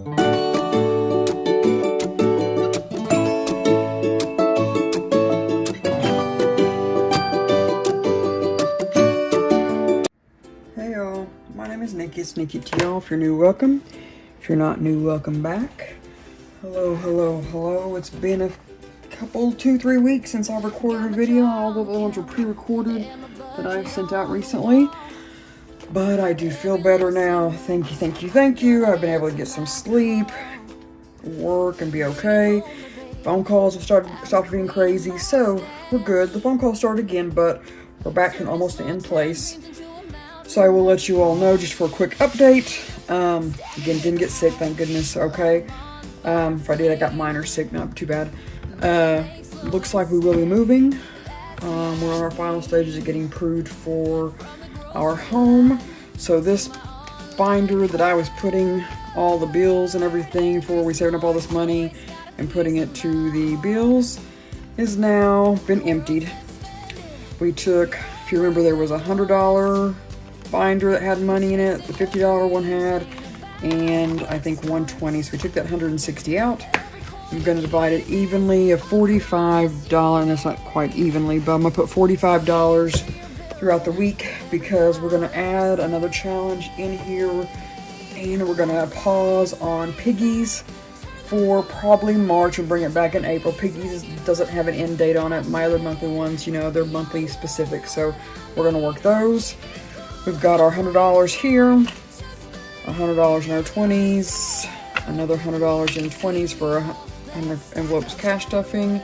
Hey y'all, my name is Nikki. It's Nikki to y'all. If you're new, welcome. If you're not new, welcome back. Hello, hello, hello. It's been a couple, 2-3 weeks since I recorded a video. All the other ones were pre-recorded that I've sent out recently. But I do feel better now. Thank you, thank you, thank you. I've been able to get some sleep, work, and be okay. Phone calls have stopped being crazy, so we're good. The phone calls started again, but we're back and almost in place. So I will let you all know just for a quick update. Again, didn't get sick, thank goodness, okay. If I did, I got minor sick, not too bad. Looks like we will be moving. We're on our final stages of getting approved for our home. So this binder that I was putting all the bills and everything for, we saved up all this money and putting it to the bills, is now been emptied. We took, if you remember, there was a $100 binder that had money in it, the $50 one had, and I think $120. So we took that $160 out. I'm going to divide it evenly, a $45, and that's not quite evenly, but I'm going to put $45 throughout the week because we're going to add another challenge in here, and we're going to pause on Piggies for probably March and bring it back in April. Piggies doesn't have an end date on it. My other monthly ones, you know, they're monthly specific, so we're going to work those. We've got our $100 here, $100 in our 20s, another $100 in 20s for 100 envelopes cash stuffing,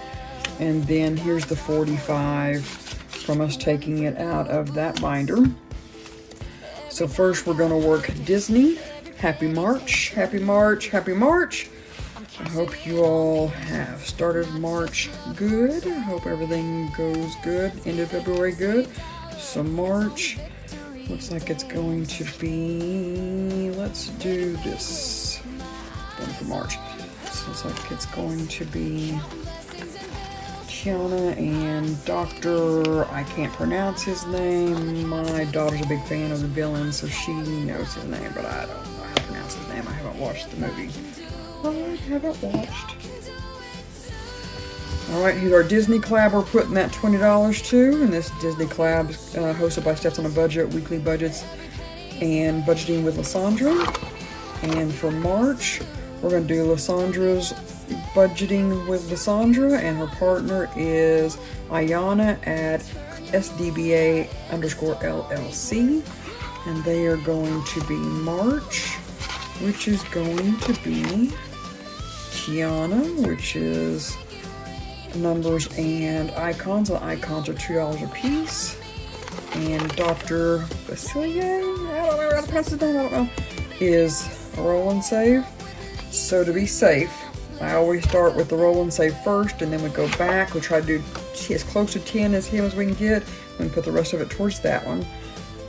and then here's the 45 from us taking it out of that binder. So first we're going to work Disney. Happy March, happy March, happy March. I hope you all have started March good. I hope everything goes good. End of February good. So March looks like it's going to be, let's do this one for March. So looks like it's going to be Tiana and Dr. I can't pronounce his name. My daughter's a big fan of the villain, so she knows his name, but I don't know how to pronounce his name. I haven't watched the movie. I haven't watched. Alright, here's our Disney Collab. We're putting that $20 to, and this Disney Collab is hosted by Steps on a Budget, weekly budgets, and budgeting with Lysandra. And for March, we're going to do Lysandra's budgeting with Lysandra, and her partner is Ayana at SDBA_LLC, and they are going to be March, which is going to be Tiana, which is numbers and icons. The icons are $2 a piece. And Dr. Basilia, I don't remember how to pronounce his name, I don't know, is a roll and save. So to be safe, I always start with the roll and save first, and then we go back. We try to do as close to 10 as him as we can get, and put the rest of it towards that one.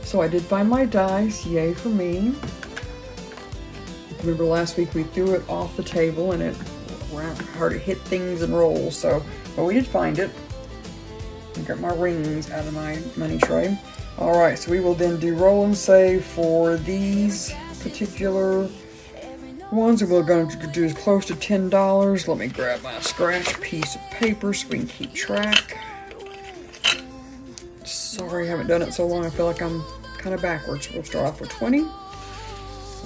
So I did find my dice, yay for me. Remember last week we threw it off the table and it hard to hit things and roll, so, but we did find it. I got my rings out of my money tray. Alright, so we will then do roll and save for these particular ones, and we're going to do as close to $10. Let me grab my scratch piece of paper so we can keep track. Sorry, I haven't done it so long, I feel like I'm kind of backwards. We'll start off with 20.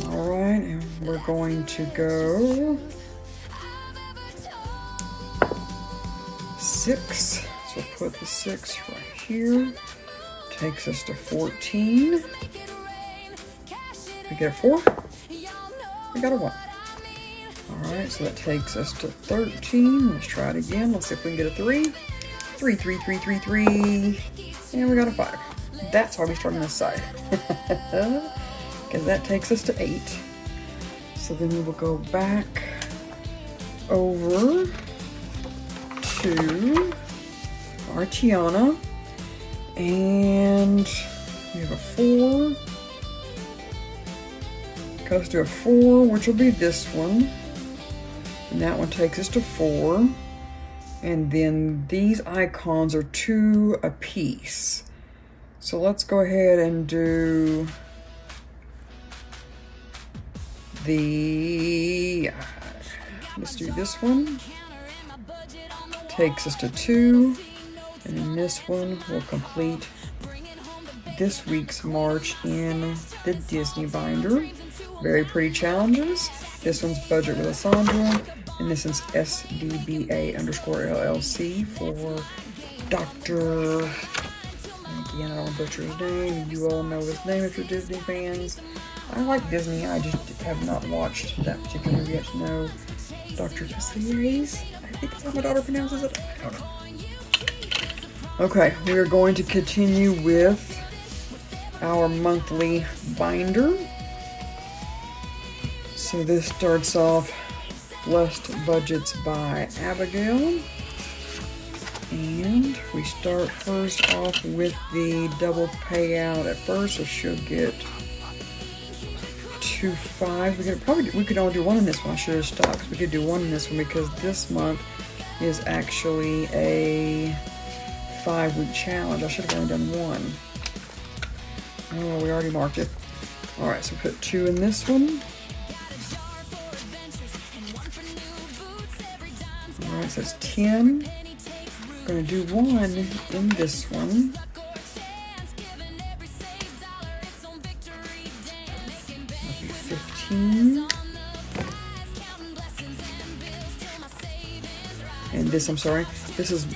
Alright, and we're going to go 6. So put the 6 right here. Takes us to 14. We get a 4? We got a 1. Alright, so that takes us to 13. Let's try it again. Let's see if we can get a 3. 3, 3, 3, 3, 3. And we got a 5. That's why we start on this side. Because that takes us to 8. So then we will go back over to our Tiana, and we have a 4. Goes to a 4, which will be this one, and that one takes us to 4. And then these icons are 2 a piece. So let's go ahead and do the PIGGY. Let's do this one. Takes us to 2. And then this one will complete this week's March in the Disney binder. Very pretty challenges. This one's Budget with Alessandra, and this one's SDBA_LLC for Dr. Again, I don't want to butcher his name. You all know his name if you're Disney fans. I like Disney, I just have not watched that particular movie yet to know. Dr. Facilities, I think that's how my daughter pronounces it. I don't know. Okay, we are going to continue with our monthly binder. So this starts off Blessed Budgets by Abigail. And we start hers off with the double payout at first, so she'll get 2.5. We could only do one in this one. I should have stopped, 'cause we could do one in this one because this month is actually a 5-week challenge. I should have only done one. Oh, we already marked it. All right, so put 2 in this one. All right, so it's 10. I'm gonna do 1 in this one. That'll be 15. And this, I'm sorry, this is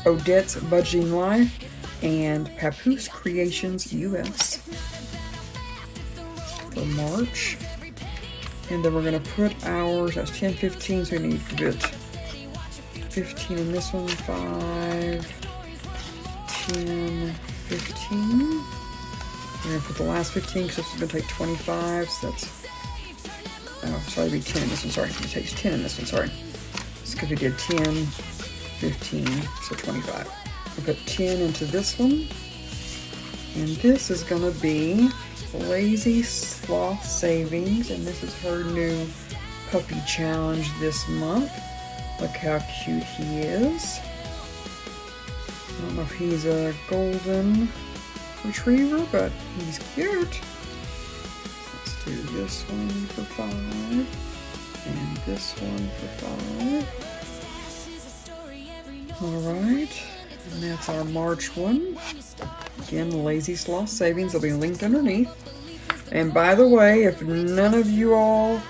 Odette's Budgeting Life and Papoose Creations US for March. And then we're gonna put ours, that's 10, 15, so we need to put 15 in this one, 5, 10, 15. We're gonna put the last 15 because this is gonna take 25, so that's, oh, sorry, it'd be 10 in this one, sorry, it takes 10 in this one, sorry. It's because we did 10, 15, so 25. We put 10 into this one, and this is gonna be Lazy Sloth Savings, and this is her new puppy challenge this month. Look how cute he is. I don't know if he's a golden retriever, but he's cute. Let's do this one for 5, and this one for 5. Alright, and that's our March one. Again, Lazy Sloth Savings will be linked underneath. And by the way, if none of you all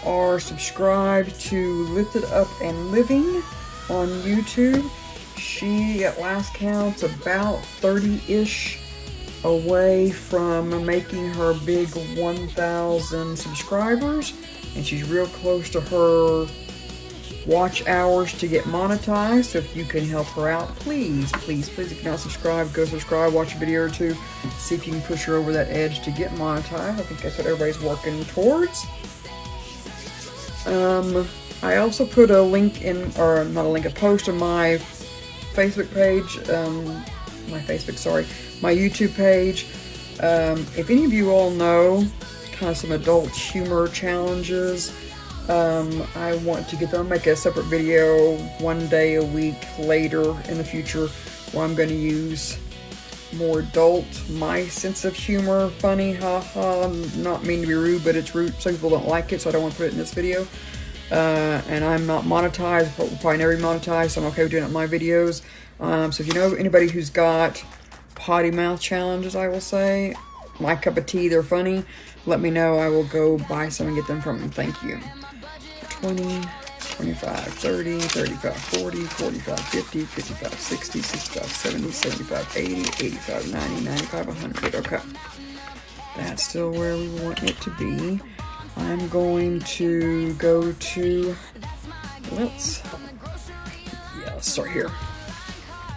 are subscribed to Lifted Up and Living on YouTube, she at last counts about 30-ish away from making her big 1,000 subscribers, and she's real close to her watch hours to get monetized. So if you can help her out, please, please, please, if you're not subscribed, go subscribe, watch a video or two, see if you can push her over that edge to get monetized. I think that's what everybody's working towards. I also put a link in, or not a link, a post on my Facebook page, my YouTube page. If any of you all know kind of some adult humor challenges, I want to get them, make a separate video one day a week later in the future where I'm going to use more adult, my sense of humor, funny, haha, not mean to be rude, but it's rude. Some people don't like it, so I don't want to put it in this video. And I'm not monetized, but we'll probably never be monetized, so I'm okay with doing it in my videos. So if you know anybody who's got potty mouth challenges, I will say, my cup of tea, they're funny, let me know. I will go buy some and get them from them. Thank you. 20, 25, 30, 35, 40, 45, 50, 55, 60, 65, 70, 75, 80, 85, 90, 95, 100. Okay. That's still where we want it to be. I'm going to go to, let's start here.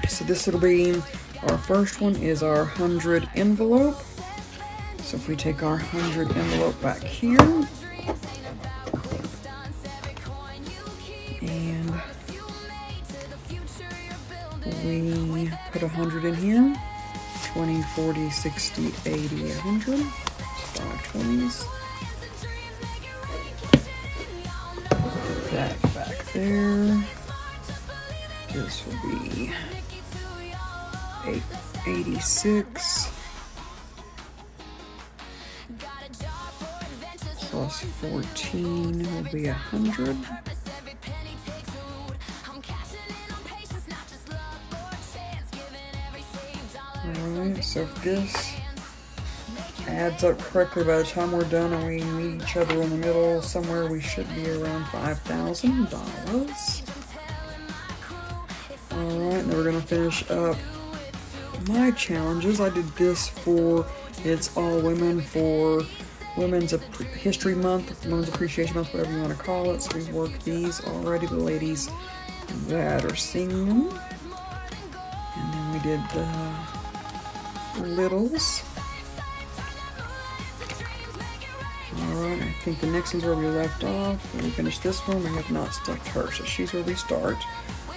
So this will be, our first one is our 100 envelope. So if we take our 100 envelope back here, and we put 100 in here, 20, 40, 60, 80, 100, 5 20s. Put that back there. This will be 86 plus 14 will be 100. Alright, so if this adds up correctly by the time we're done and we meet each other in the middle somewhere, we should be around $5,000. Alright, now we're going to finish up my challenges. I did this for It's All Women for Women's History Month, Women's Appreciation Month, whatever you want to call it. So we've worked these already, the ladies that are singing them. And then we did the littles. Alright, I think the next one's where we left off. When we finish this one, we have not stuffed her, so she's where we start.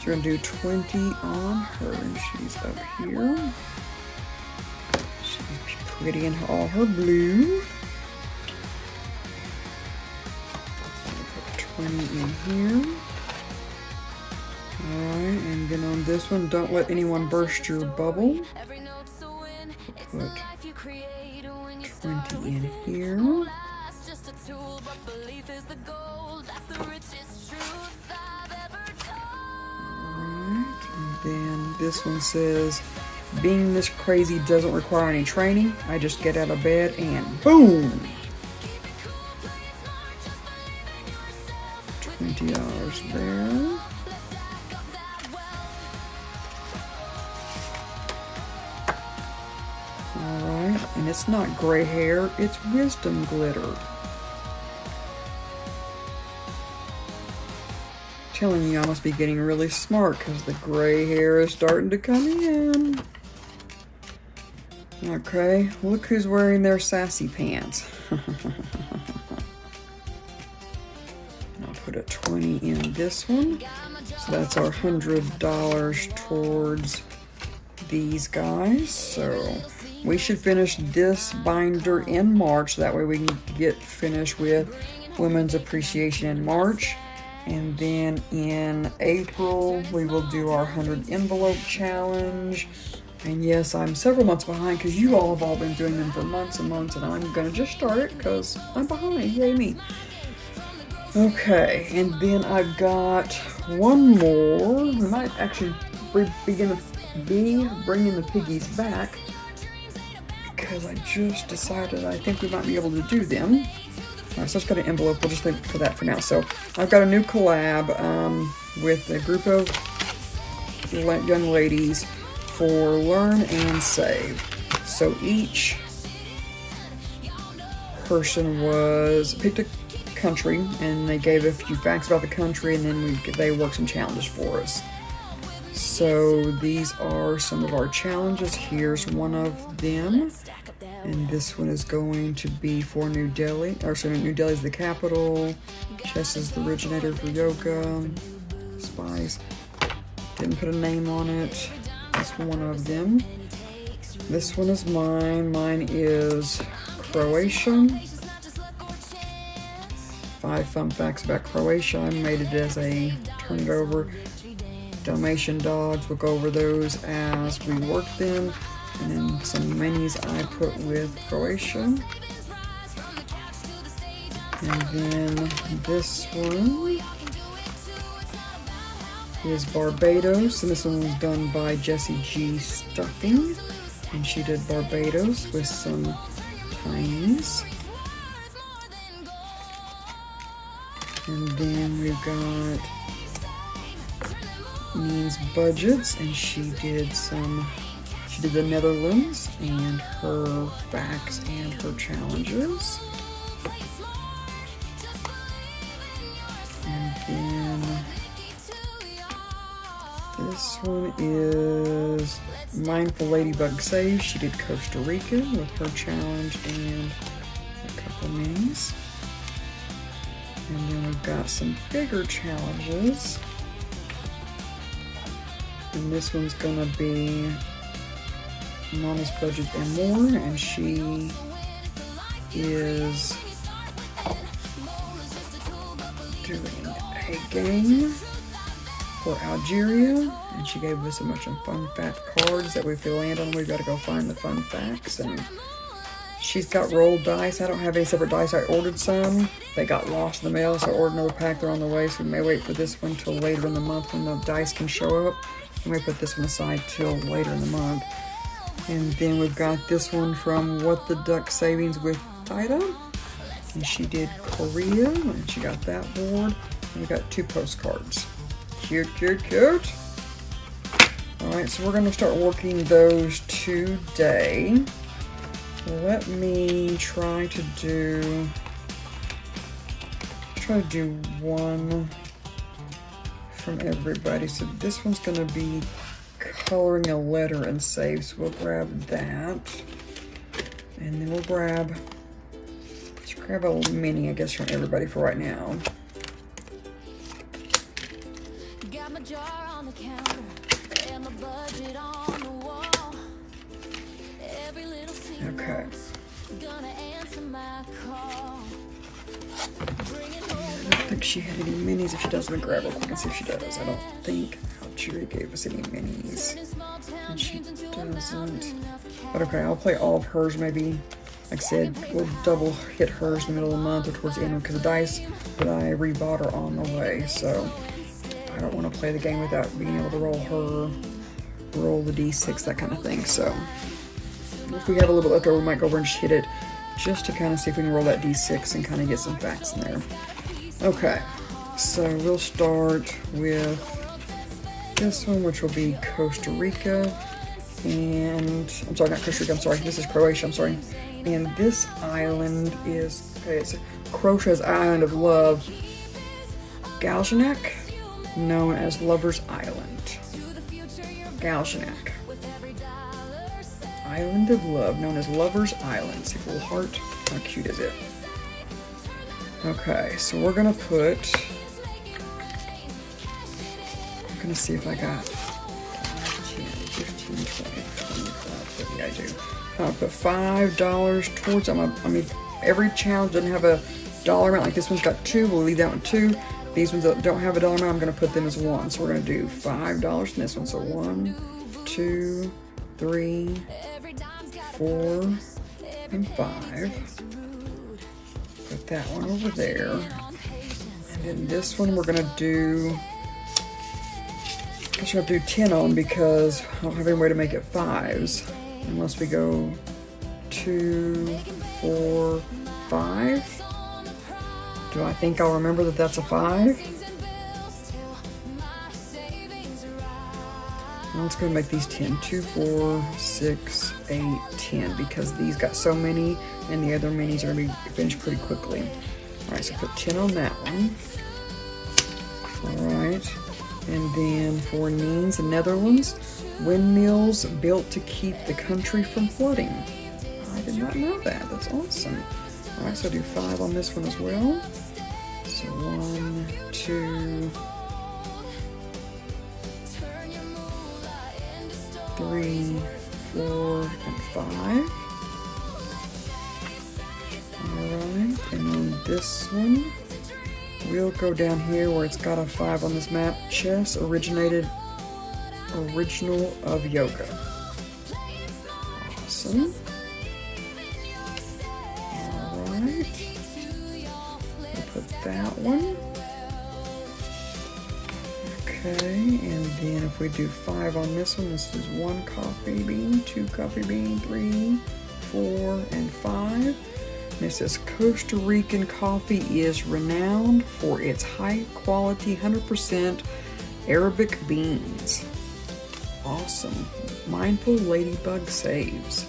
So we're going to do 20 on her, and she's up here. She's pretty in all her blue. Put 20 in here. Alright, and then on this one, don't let anyone burst your bubble. Put 20 in here. Alright, and then this one says, being this crazy doesn't require any training. I just get out of bed and boom! $20 there. Alright, and it's not gray hair, it's wisdom glitter. Telling you I must be getting really smart because the gray hair is starting to come in. Okay, look who's wearing their sassy pants. I'll put a 20 in this one. So that's our $100 towards these guys. So we should finish this binder in March. That way we can get finished with Women's Appreciation in March. And then in April, we will do our 100 envelope challenge. And yes, I'm several months behind because you all have all been doing them for months and months, and I'm going to just start it because I'm behind. Yay me. Okay, and then I've got one more. We might actually bringing the piggies back because I just decided I think we might be able to do them. Alright, so let's go to envelope. We'll just think for that for now. So I've got a new collab with a group of young ladies for Learn and Save. So each person picked a country, and they gave a few facts about the country, and then they worked some challenges for us. So these are some of our challenges. Here's one of them. And this one is going to be for New Delhi. New Delhi is the capital. Chess is the originator for yoga. Spice. Didn't put a name on it. That's one of them. This one is mine. Mine is Croatia. 5 fun facts about Croatia. I made it as a turn it over. Dalmatian dogs. We'll go over those as we work them. And then some minis I put with Croatia. And then this one is Barbados. And this one was done by Jessie G Stuffing. And she did Barbados with some tinies. And then we've got Means Budgets. And she did the Netherlands and her facts and her challenges. And then this one is Mindful Ladybug Saves. She did Costa Rica with her challenge and a couple minis. And then we've got some bigger challenges. And this one's gonna be Mama's Budget and More, and she is doing a game for Algeria, and she gave us a bunch of fun fact cards that if we land on, we've got to go find the fun facts, and She's got rolled dice. I don't have any separate dice. I ordered some. They got lost in the mail, so I ordered another pack. They're on the way, so we may wait for this one till later in the month when the dice can show up. We may put this one aside till later in the month. And then we've got this one from What the Duck Savings with Ida. And she did Korea, and she got that board. And we got 2 postcards. Cute, cute, cute. Alright, so we're going to start working those today. Let me try to do one from everybody. So this one's going to be coloring a letter and save. So we'll grab that. And then we'll grab a mini, I guess, from everybody for right now. Got my jar on the counter and my budget on the wall. Every little okay. Gonna answer my call. I don't think she had any minis. If she does, I'm gonna grab real quick and see if she does. I don't think Judy gave us any minis. And she doesn't. But okay, I'll play all of hers maybe. Like I said, we'll double hit hers in the middle of the month or towards the end because the dice that I rebought are on the way. So I don't want to play the game without being able to roll the D6, that kind of thing. So if we have a little bit left over, we might go over and just hit it just to kind of see if we can roll that D6 and kind of get some facts in there. Okay, so we'll start with this one, which will be Costa Rica. And I'm sorry, not Costa Rica, I'm sorry. This is Croatia, I'm sorry. And this island is, okay, it's Croatia's Island of Love, Galjanak, known as Lover's Island. Galjanak. Island of Love, known as Lover's Island. See, little heart. How cute is it? Okay, so we're gonna put, I'm gonna see if I got 10, 15, 20, 25, 30, I do. I'll put $5 towards, I mean, every challenge doesn't have a dollar amount. Like this one's got 2, we'll leave that one 2. These ones that don't have a dollar amount, I'm gonna put them as 1. So we're gonna do $5 in this one. So 1, 2, 3, 4, and 5. Put that one over there. And then this one we're gonna do, I should have to do 10 on because I don't have any way to make it 5s. Unless we go 2, 4, 5. Do I think I'll remember that that's a 5? Let's go make these 10. 2, 4, 6, 8, 10. Because these got so many and the other minis are going to be finished pretty quickly. Alright, so put 10 on that one. Alright. And then for Nien's the Netherlands, windmills built to keep the country from flooding. I did not know that. That's awesome. Alright, so do 5 on this one as well. So 1, 2, 3, 4, and 5. Alright, and then this one, we'll go down here where it's got a 5 on this map. Chess original of yoga. Awesome. Alright. We'll put that one. Okay, and then if we do 5 on this one, this is 1 coffee bean, 2 coffee bean, 3, 4, and 5. And it says Costa Rican coffee is renowned for its high quality 100% Arabic beans. Awesome. Mindful Ladybug saves.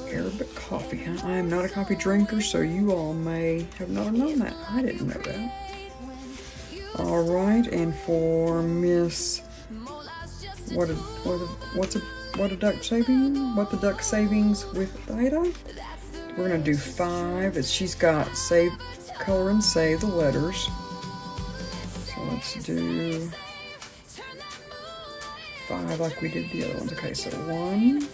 Arabic coffee, huh? I am not a coffee drinker, so you all may have not known that. I didn't know that. Alright, and for Miss What the Duck Savings with Ida, we're gonna do 5. She's got save, color and save the letters. So let's do 5 like we did the other ones. Okay, so 1,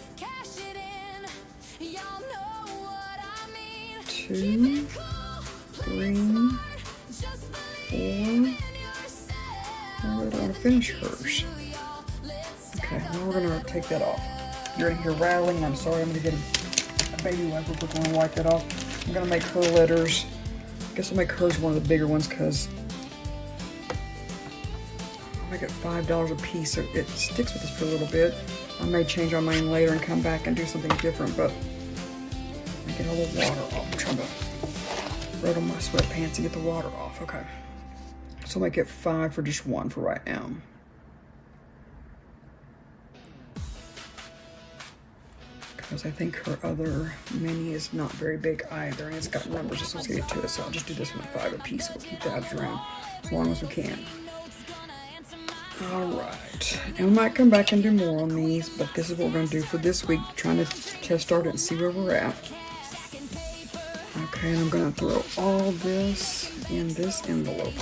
2, 3, 4. We're going to finish hers. Okay, now we're going to take that off. You're in here rattling. I'm sorry, I'm going to get baby wiper. We're going to wipe it off. I'm going to make her letters. I guess I'll make hers one of the bigger ones because I'll make it $5 a piece so it sticks with us for a little bit. I may change our mind later and come back and do something different, but I get all the water off. I'm trying to rub on my sweatpants and get the water off. Okay. So I'll make it 5 for just one for right now. Because I think her other mini is not very big either, and it's got numbers associated to it, so I'll just do this one 5 a piece. We'll keep that around as long as we can. Alright, and we might come back and do more on these, but this is what we're going to do for this week, trying to test start it and see where we're at. Okay, and I'm going to throw all this in this envelope.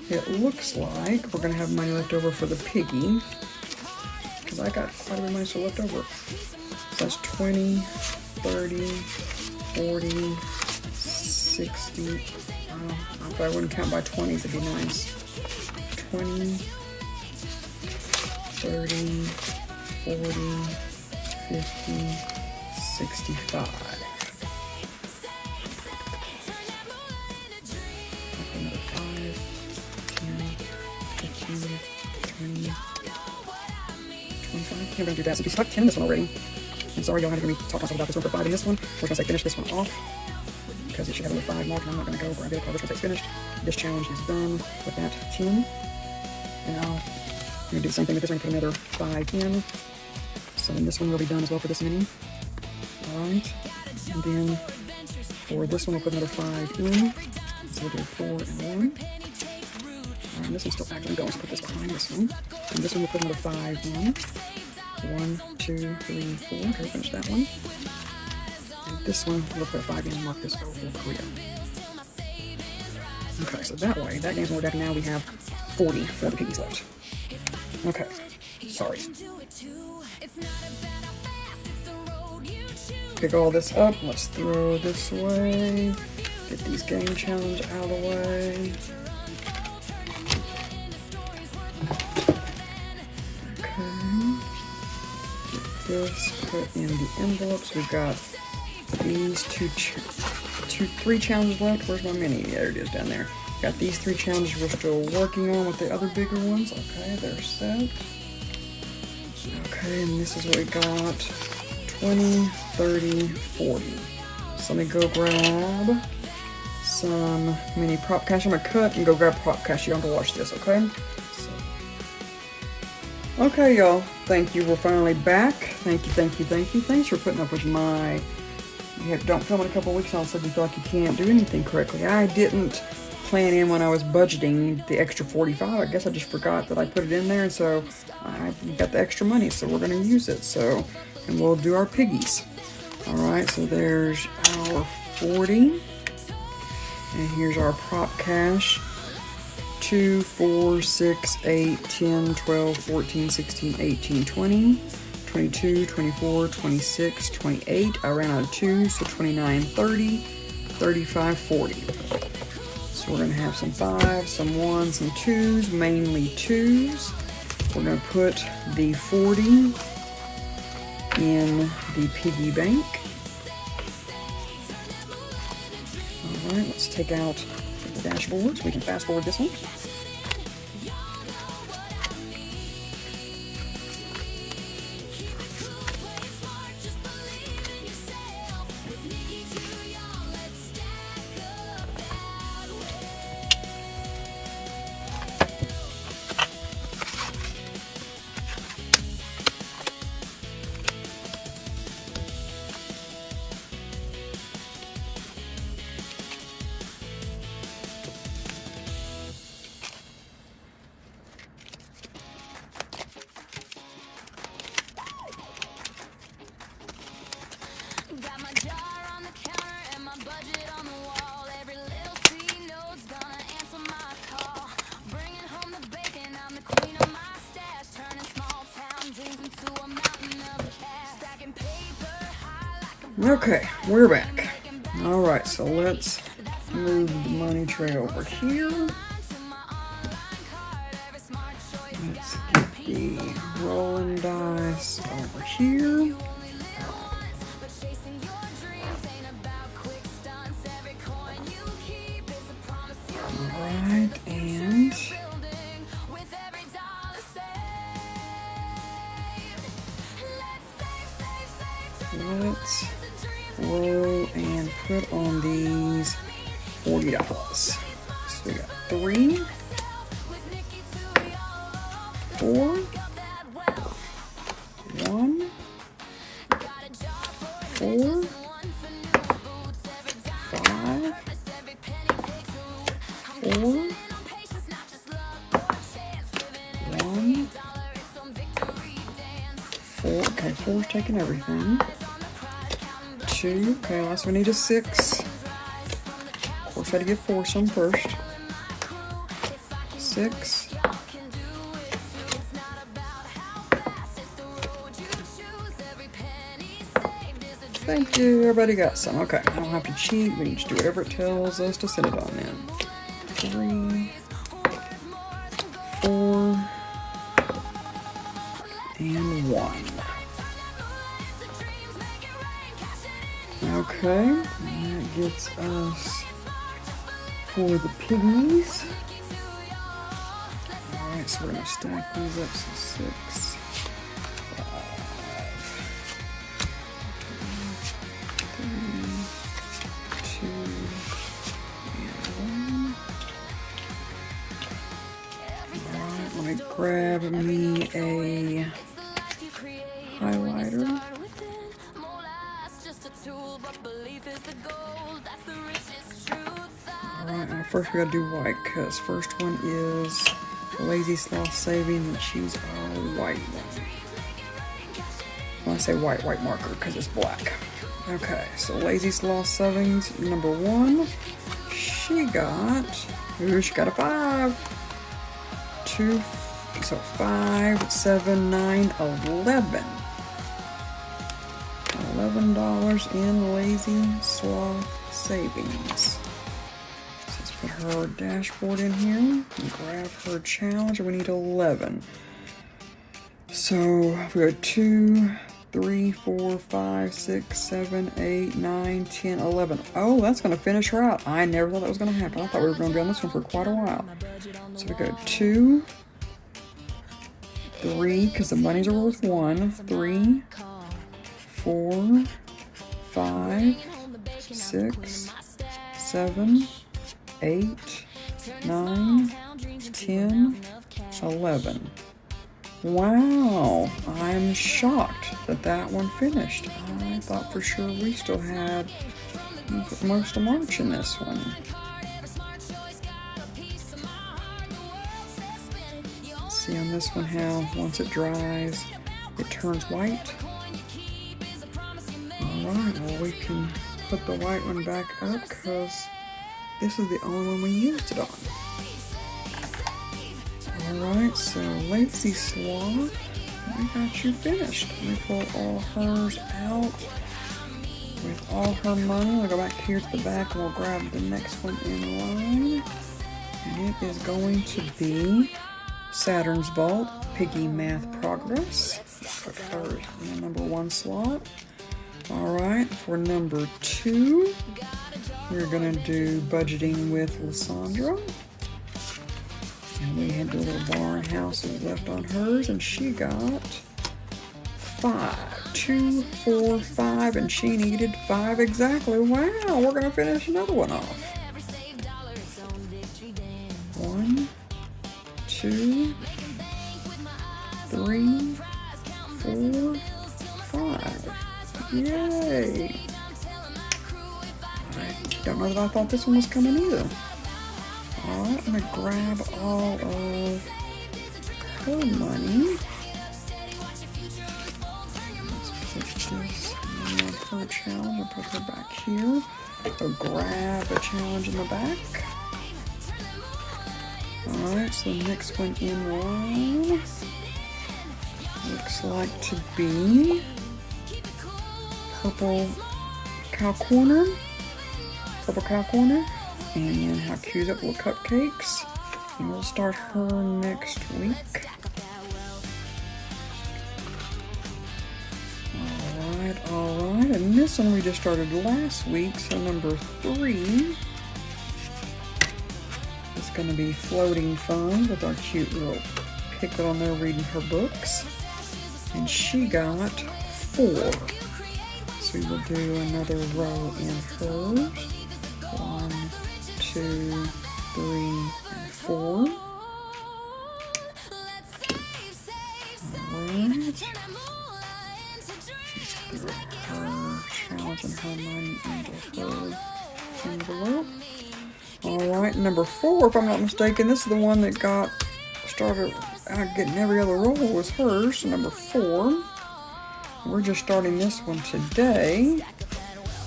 It looks like we're going to have money left over for the piggy, because I got quite a bit of money still left over. So that's 20, 30, 40, 60. If I wouldn't count by 20s, it'd be nice. 20, 30, 40, 50, 65. Another 5, 10, 15, 20, 25. I'm going to do that. So we stuck 10 in this one already. I'm sorry, y'all had to hear me talk myself about this one for 5 in this one. We're going to say finish this one off because it should have a 5 mark, and I'm not going to go grab it. I'll just say it's finished. This challenge is done with that 10. And now I'm going to do the same thing with this one, put another 5 in. So then this one will be done as well for this mini. Alright. And then for this one, we'll put another 5 in. So we'll do 4 and 1. Alright, and this one's still actively going, so put this behind this one. And this one we'll put another 5 in. 1, 2, 3, 4. Okay, finish that one. And this one, we'll put a 5 in and mark this over clear. Okay, so that way, that game's more deck. Now we have 40 for the piggies left. Okay, sorry. Pick all this up. Let's throw this away. Get these game challenge out of the way. This, put in the envelopes. We've got these 3 challenges left. Where's my mini? Yeah, there it is down there. Got these 3 challenges we're still working on with the other bigger ones. Okay, they're set. Okay, and this is what we got. 20, 30, 40. So let me go grab some mini prop cash. I'm gonna cut and go grab prop cash. You don't have to watch this, okay? Okay, y'all. Thank you. We're finally back. Thank you, thank you, thank you. Thanks for putting up with my don't film in a couple weeks. All of a sudden you feel like you can't do anything correctly. I didn't plan in when I was budgeting the extra 45. I guess I just forgot that I put it in there, and so I got the extra money, so we're going to use it. So, and we'll do our piggies. All right, so there's our 40. And here's our prop cash. 2, 4, 6, 8, 10, 12, 14, 16, 18, 20, 22, 24, 26, 28. I ran out of 2, so 29, 30, 35, 40. So we're going to have some 5s, some 1s, some 2s, mainly 2s. We're going to put the 40 in the piggy bank. All right, let's take out the dashboard so we can fast forward this one. Okay, we're back. All right, so let's move the money tray over here. Let's get the rolling dice over here. $3. So we got 3, 4, 1, 4, 5, 4, 1, 4. Okay, 4's taking everything. 2. Okay, last we need is 6. Of course, I had to get 4 some first. 6. Thank you, everybody got some. Okay, I don't have to cheat. We can just do whatever it tells us to set it on in. 3, 4, and 1. Okay, and that gets us for the piggies. Alright, so we're going to stack these up. So 6, 5, 3, 2, and 1. Alright, let me grab me a highlighter. Alright, now first we gotta do white, because first one is Lazy Sloth Savings, and she's our white one. When I say white, white marker, because it's black. Okay, so Lazy Sloth Savings, number 1, she got a 5. 2, so 5, 7, 9, 11. $11 in Lazy Sloth Savings. So let's put her dashboard in here and grab her challenge. We need 11. So we got 2, 3, 4, 5, 6, 7, 8, 9, 10, 11. Oh, that's going to finish her out. I never thought that was going to happen. I thought we were going to be on this one for quite a while. So we got 2, 3, because the bunnies are worth 1. 3, 4, 5, 6, 7, 8, 9, 10, 11. Wow, I'm shocked that that one finished. I thought for sure we still had most of March in this one. See on this one how once it dries, it turns white. Alright, well we can put the white one back up because this is the only one we used it on. Alright, so Lazy Sloth, we got you finished. Let me pull all hers out with all her money. We'll go back here to the back and we'll grab the next one in line. And it is going to be Saturn's Vault, Piggy Math Progress. Put her in the number 1 slot. Alright, for number 2, we're going to do Budgeting with Lysandra. And we had the little barn houses left on hers, and she got 5. 2, 4, 5, and she needed 5 exactly. Wow, we're going to finish another one off. 1, 2, 3, 4, 5. Yay! I don't know that I thought this one was coming either. Alright, I'm going to grab all of her money. Let's put this in her challenge and put her back here. So grab the challenge in the back. Alright, so the next one in line looks like to be Purple Cow Corner. And then how cute up little cupcakes. And we'll start her next week. Alright. And this one we just started last week, so number 3 is going to be Floating Fun with our cute little piglet on there reading her books. And she got 4. So we will do another row in hers. 1, 2, 2, 3, and 4. Alright. She's through her challenge and her money into her envelope. Alright, number 4, if I'm not mistaken, this is the one that started out getting every other roll was hers. So number 4. We're just starting this one today.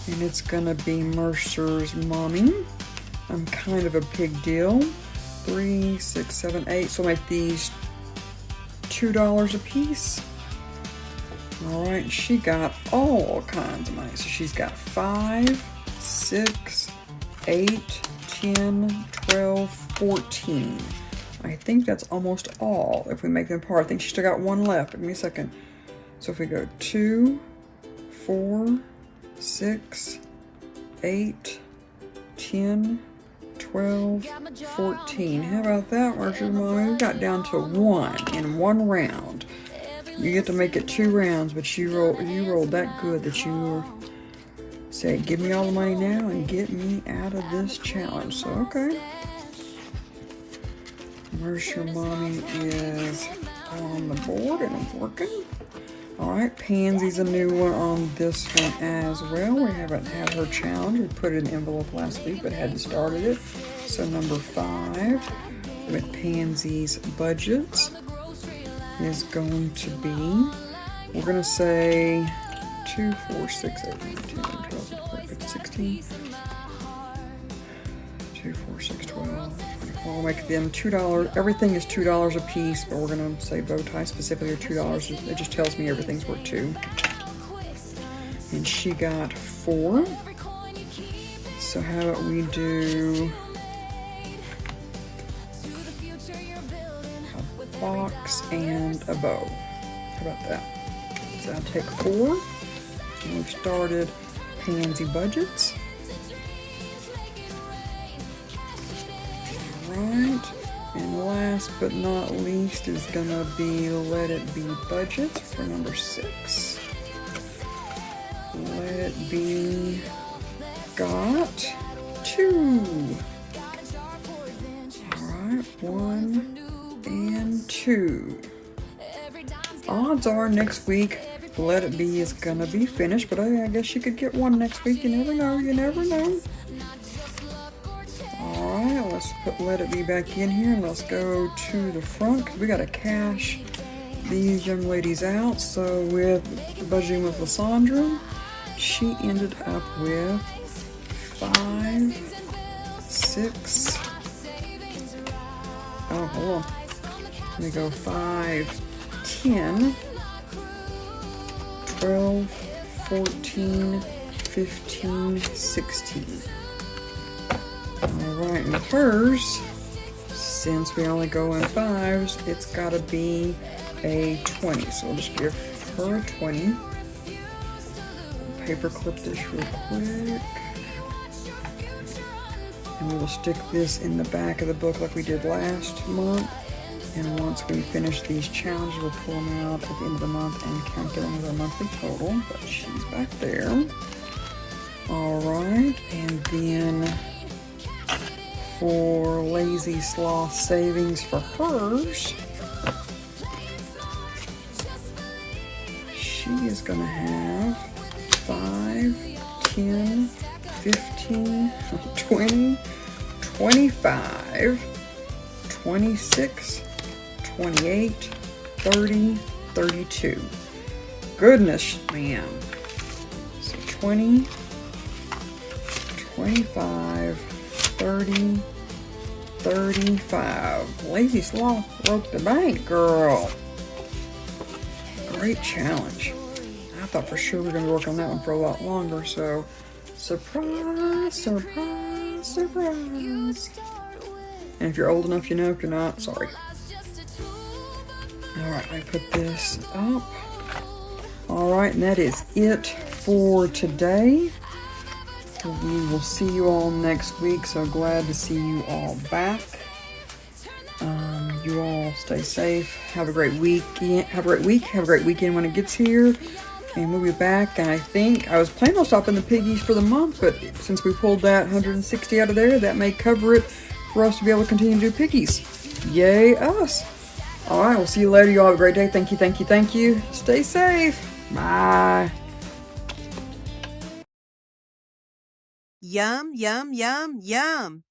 And it's gonna be Mercer's Mommy. I'm kind of a big deal. 3, 6, 7, 8. So we'll make these $2 a piece. Alright, she got all kinds of money. So she's got 5, 6, 8, 10, 12, 14. I think that's almost all if we make them apart. I think she still got one left. Give me a second. So if we go 2, 4, 6, 8, 10, 12, 14. How about that, Mercer's Mommy? We got down to 1 in one round. You get to make it 2 rounds, but you rolled that good that you say, give me all the money now and get me out of this challenge. So, okay. Mercer Mommy is on the board and I'm working. Alright, Pansy's a new one on this one as well. We haven't had her challenge. We put it in an envelope last week, but hadn't started it. So number 5 with Pansy's budgets is going to be, we're going to say 2, 4, 6, 8, 9, 10, 12, 13, 14, 16. 2, 4, 6, 12. We'll make them $2. Everything is $2 a piece, but we're going to say bow tie specifically are $2. It just tells me everything's worth 2. And she got 4. So how about we do a box and a bow? How about that? So I'll take 4. And we've started Pansy budgets. Right, and last but not least is gonna be Let It Be budgets for number 6. Let It Be got 2. Alright, 1 and 2. Odds are next week Let It Be is gonna be finished, but I guess you could get 1 next week. You never know, you never know. Alright, let's put Let It Be back in here and let's go to the front because we got to cash these young ladies out. So with budgeting with Lysandra, she ended up with 5, 6. Oh, hold on. Let me go 5, 10, 12, 14, 15, 16. Alright, and hers, since we only go in 5s, it's got to be a 20. So we'll just give her a 20. Paper clip this real quick. And we will stick this in the back of the book like we did last month. And once we finish these challenges, we'll pull them out at the end of the month and calculate with our monthly total. But she's back there. Alright, and then for Lazy Sloth savings for hers, she is going to have 5, 10, 15, 20, 25, 26, 28, 30, 32. Goodness, man. So 20, 25, 30, 35. Lazy Sloth broke the bank, girl. Great challenge. I thought for sure we were going to work on that one for a lot longer, so surprise, surprise, surprise. And if you're old enough, you know. If you're not, sorry. Alright, I put this up. Alright, and that is it for today. We will see you all next week. So glad to see you all back. You all stay safe. Have a great weekend. Have a great week. Have a great weekend when it gets here. And we'll be back, and I think I was planning on stopping the piggies for the month, but since we pulled that 160 out of there, that may cover it for us to be able to continue to do piggies. Yay us. All right, we'll see you later. You all have a great day. Thank you, thank you, thank you. Stay safe. Bye. Yum, yum, yum, yum.